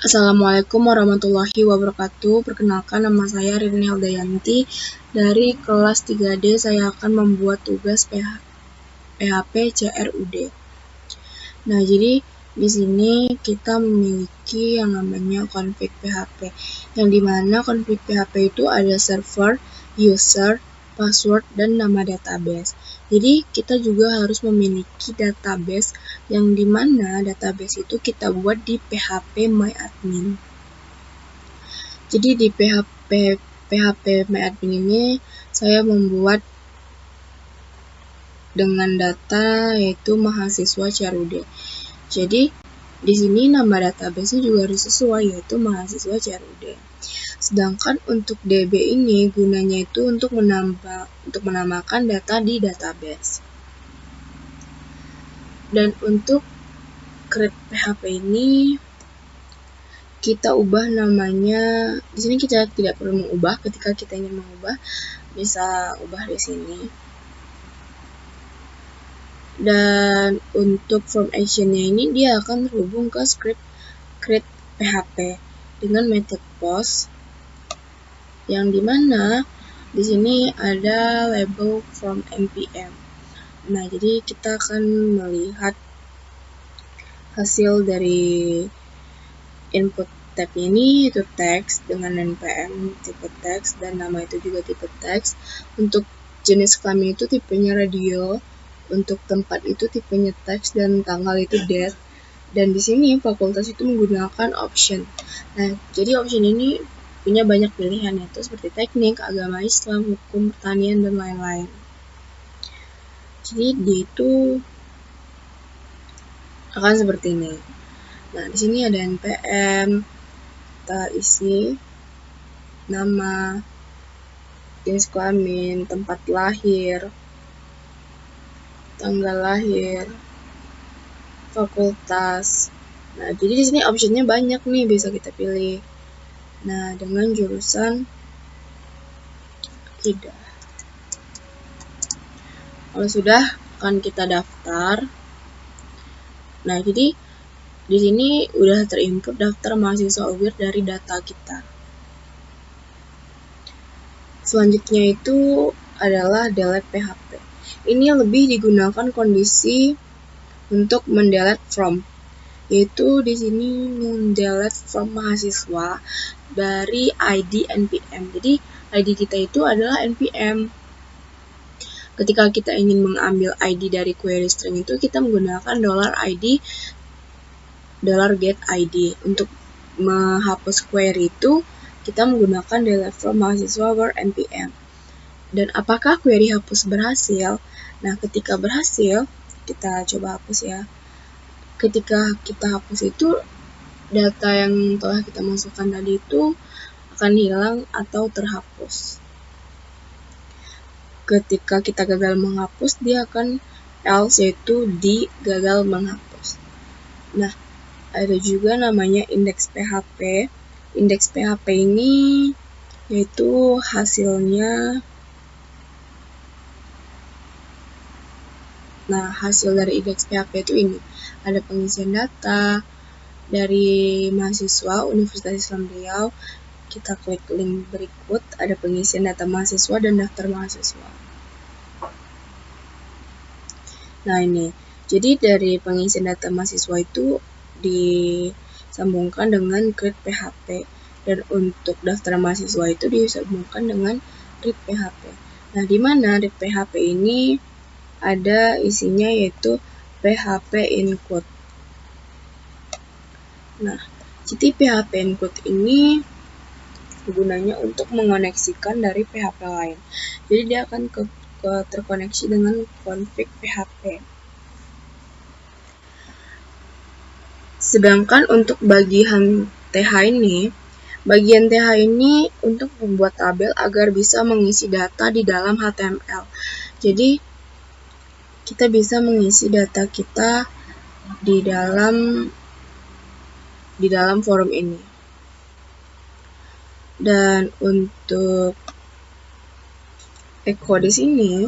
Assalamualaikum warahmatullahi wabarakatuh. Perkenalkan, nama saya Ririn Heldayanti. Dari kelas 3D saya akan membuat tugas PHP CRUD. Nah, jadi di sini kita memiliki yang namanya config PHP. Yang dimana config PHP itu ada server, user, password, dan nama database. Jadi kita juga harus memiliki database yang dimana database itu kita buat di PHP MyAdmin. Jadi di PHP MyAdmin ini saya membuat dengan data yaitu mahasiswa CRUD. Jadi di sini nama database-nya juga harus sesuai yaitu mahasiswa CRUD. Sedangkan untuk DB ini gunanya itu untuk menambahkan data di database. Dan untuk create PHP ini kita ubah namanya. Di sini kita tidak perlu mengubah. Ketika kita ingin mengubah, bisa ubah di sini. Dan untuk form action-nya ini dia akan terhubung ke script create PHP dengan method post, yang dimana di sini ada label from npm. Nah, jadi kita akan melihat hasil dari input tab ini itu teks dengan npm tipe teks dan nama itu juga tipe teks. Untuk jenis kelamin itu tipenya radio, untuk tempat itu tipenya teks dan tanggal itu date. Dan di sini fakultas itu menggunakan option. Nah, jadi option ini punya banyak pilihan yaitu seperti teknik, agama Islam, hukum, pertanian, dan lain-lain. Jadi dia itu akan seperti ini. Nah, di sini ada npm, kita isi nama, jenis kelamin, tempat lahir, tanggal lahir, fakultas. Nah, jadi di sini optionnya banyak nih, bisa kita pilih. Nah, dengan jurusan tidak. Kalau sudah, akan kita daftar. Nah, jadi di sini udah terinput daftar mahasiswa UIR dari data kita. Selanjutnya itu adalah delete PHP. Ini lebih digunakan kondisi untuk mendelete from, yaitu di sini mendelete from mahasiswa dari ID npm. Jadi ID kita itu adalah npm. Ketika kita ingin mengambil ID dari query string itu, kita menggunakan $id $get ID. Untuk menghapus query itu, kita menggunakan delete from mahasiswa where npm. Dan apakah query hapus berhasil? Nah, ketika berhasil, kita coba hapus ya. Ketika kita hapus itu, data yang telah kita masukkan tadi itu akan hilang atau terhapus. Ketika kita gagal menghapus, dia akan else, yaitu di gagal menghapus. Nah, ada juga namanya index PHP. Index PHP ini yaitu hasilnya. Nah, hasil dari index PHP itu ini. Ada pengisian data dari mahasiswa Universitas Islam Riau. Kita klik link berikut, ada pengisian data mahasiswa dan daftar mahasiswa. Nah, ini. Jadi dari pengisian data mahasiswa itu disambungkan dengan create PHP. Dan untuk daftar mahasiswa itu disambungkan dengan read PHP. Nah, di mana read PHP ini ada isinya yaitu PHP include. Nah, jadi PHP include ini gunanya untuk mengoneksikan dari PHP lain. Jadi dia akan terkoneksi dengan config PHP. Sedangkan untuk bagian TH ini untuk membuat tabel agar bisa mengisi data di dalam HTML. Jadi kita bisa mengisi data kita di dalam forum ini. Dan untuk echo di sini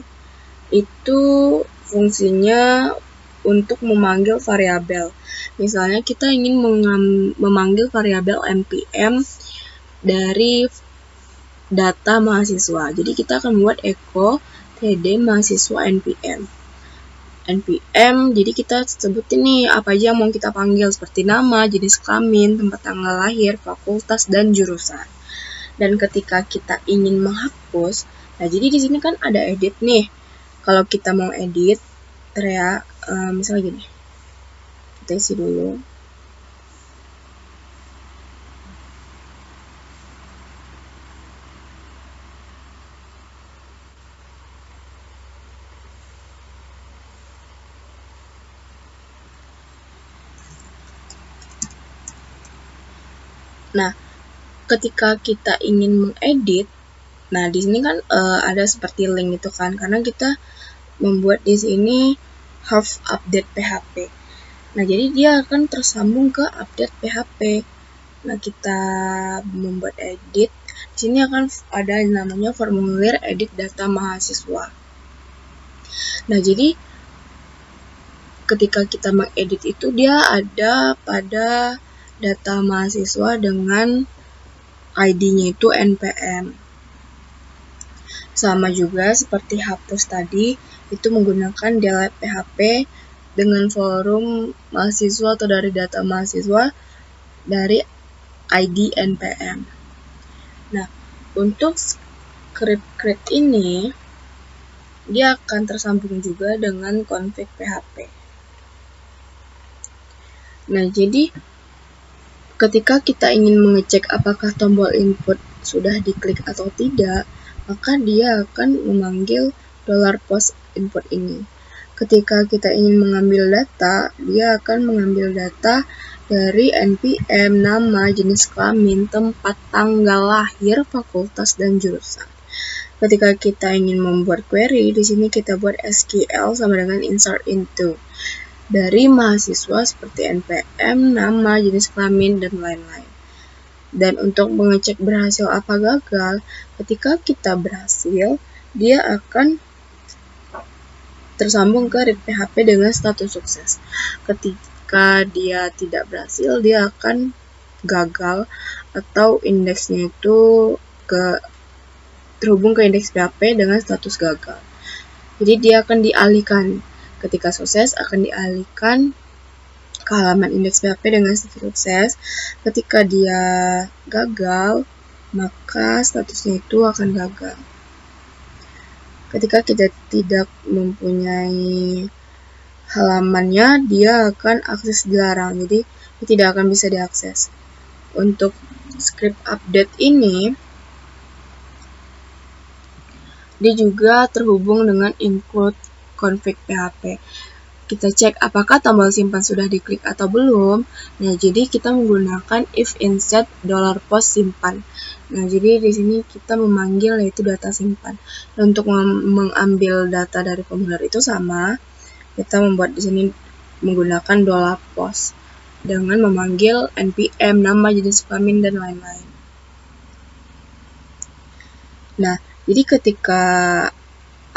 itu fungsinya untuk memanggil variabel. Misalnya kita ingin memanggil variabel npm dari data mahasiswa. Jadi kita akan membuat echo td mahasiswa npm. Jadi kita sebutin nih apa aja yang mau kita panggil, seperti nama, jenis kelamin, tempat tanggal lahir, fakultas, dan jurusan. Dan ketika kita ingin menghapus, nah jadi di sini kan ada edit nih. Kalau kita mau edit, misalnya gini, kita isi dulu. Nah, ketika kita ingin mengedit, nah di sini kan ada seperti link gitu kan, karena kita membuat di sini half update PHP. Nah, jadi dia akan tersambung ke update PHP. Nah, kita membuat edit. Di sini akan ada namanya formulir edit data mahasiswa. Nah, jadi ketika kita mengedit itu dia ada pada data mahasiswa dengan ID-nya itu npm. Sama juga seperti hapus tadi, itu menggunakan delete PHP dengan forum mahasiswa atau dari data mahasiswa dari ID npm. Nah, untuk script ini dia akan tersambung juga dengan config PHP. Nah, jadi ketika kita ingin mengecek apakah tombol input sudah diklik atau tidak, maka dia akan memanggil $post input ini. Ketika kita ingin mengambil data, dia akan mengambil data dari npm, nama, jenis kelamin, tempat tanggal lahir, fakultas, dan jurusan. Ketika kita ingin membuat query, di sini kita buat SQL sama dengan insert into dari mahasiswa seperti npm, nama, jenis kelamin, dan lain-lain. Dan untuk mengecek berhasil apa gagal, ketika kita berhasil, dia akan tersambung ke read PHP dengan status sukses. Ketika dia tidak berhasil, dia akan gagal atau indeksnya itu terhubung ke indeks PHP dengan status gagal. Jadi dia akan dialihkan. Ketika sukses akan dialihkan ke halaman indeks PHP dengan status sukses. Ketika dia gagal, maka statusnya itu akan gagal. Ketika kita tidak mempunyai halamannya, dia akan akses dilarang. Jadi dia tidak akan bisa diakses. Untuk script update ini, dia juga terhubung dengan include config PHP. Kita cek apakah tombol simpan sudah diklik atau belum. Nah, jadi kita menggunakan if inset $post simpan. Nah, jadi di sini kita memanggil yaitu data simpan. Dan untuk mengambil data dari formulir itu sama, kita membuat di sini menggunakan $post dengan memanggil npm, nama, jenis kelamin, dan lain-lain. Nah, jadi ketika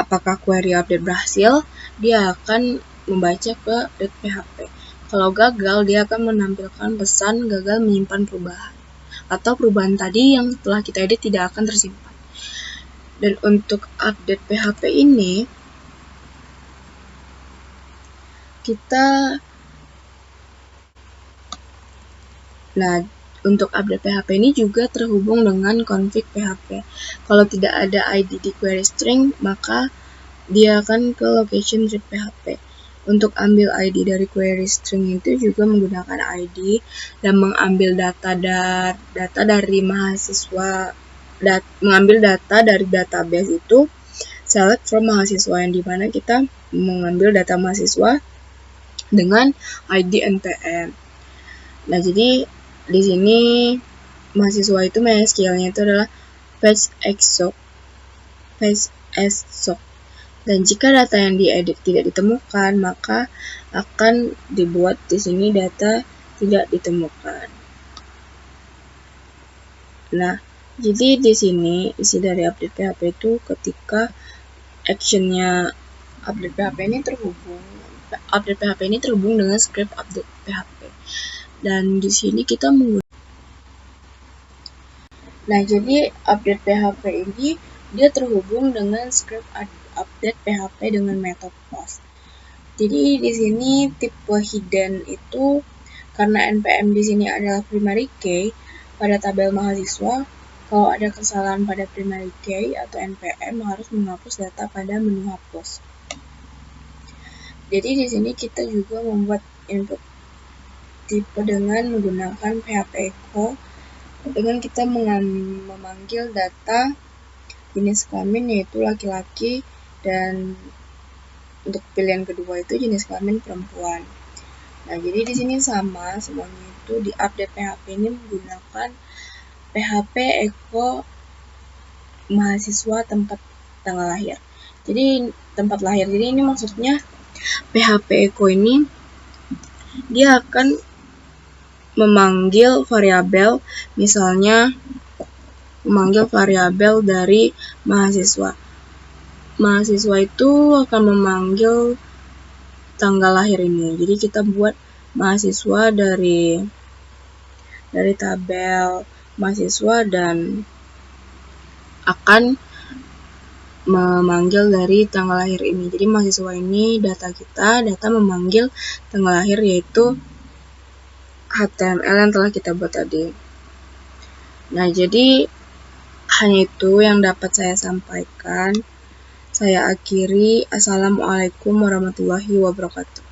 apakah query update berhasil, dia akan membaca ke read PHP. Kalau gagal, dia akan menampilkan pesan gagal menyimpan perubahan. Atau perubahan tadi yang setelah kita edit tidak akan tersimpan. Dan untuk update PHP ini, untuk update PHP ini juga terhubung dengan config PHP. Kalau tidak ada ID di query string, maka dia akan ke location read PHP. Untuk ambil ID dari query string itu juga menggunakan ID dan mengambil data dari mahasiswa, mengambil data dari database itu select from mahasiswa, yang dimana kita mengambil data mahasiswa dengan ID npm. Nah, jadi di sini mahasiswa itu MySQL-nya itu adalah fetch exoc. Dan jika data yang diedit tidak ditemukan, maka akan dibuat di sini data tidak ditemukan. Nah, jadi di sini isi dari update PHP itu ketika actionnya update PHP ini terhubung update PHP ini terhubung dengan script update PHP. Dan di sini kita menggunakan. Nah, jadi update PHP ini dia terhubung dengan script update PHP dengan method post. Jadi di sini tipe hidden itu karena NPM di sini adalah primary key pada tabel mahasiswa. Kalau ada kesalahan pada primary key atau NPM harus menghapus data pada menu hapus. Jadi di sini kita juga membuat input tipe dengan menggunakan PHP echo dengan kita memanggil data jenis kelamin yaitu laki-laki dan untuk pilihan kedua itu jenis kelamin perempuan. Nah, jadi di sini sama semuanya itu di update PHP ini menggunakan PHP echo mahasiswa tempat tanggal lahir. Jadi tempat lahir. Jadi ini maksudnya PHP echo ini dia akan memanggil variabel, misalnya memanggil variabel dari mahasiswa. Mahasiswa itu akan memanggil tanggal lahir ini. Jadi kita buat mahasiswa dari tabel mahasiswa dan akan memanggil dari tanggal lahir ini. Jadi mahasiswa ini data memanggil tanggal lahir yaitu HTML yang telah kita buat tadi. Nah, jadi hanya itu yang dapat saya sampaikan. Saya akhiri. Assalamualaikum warahmatullahi wabarakatuh.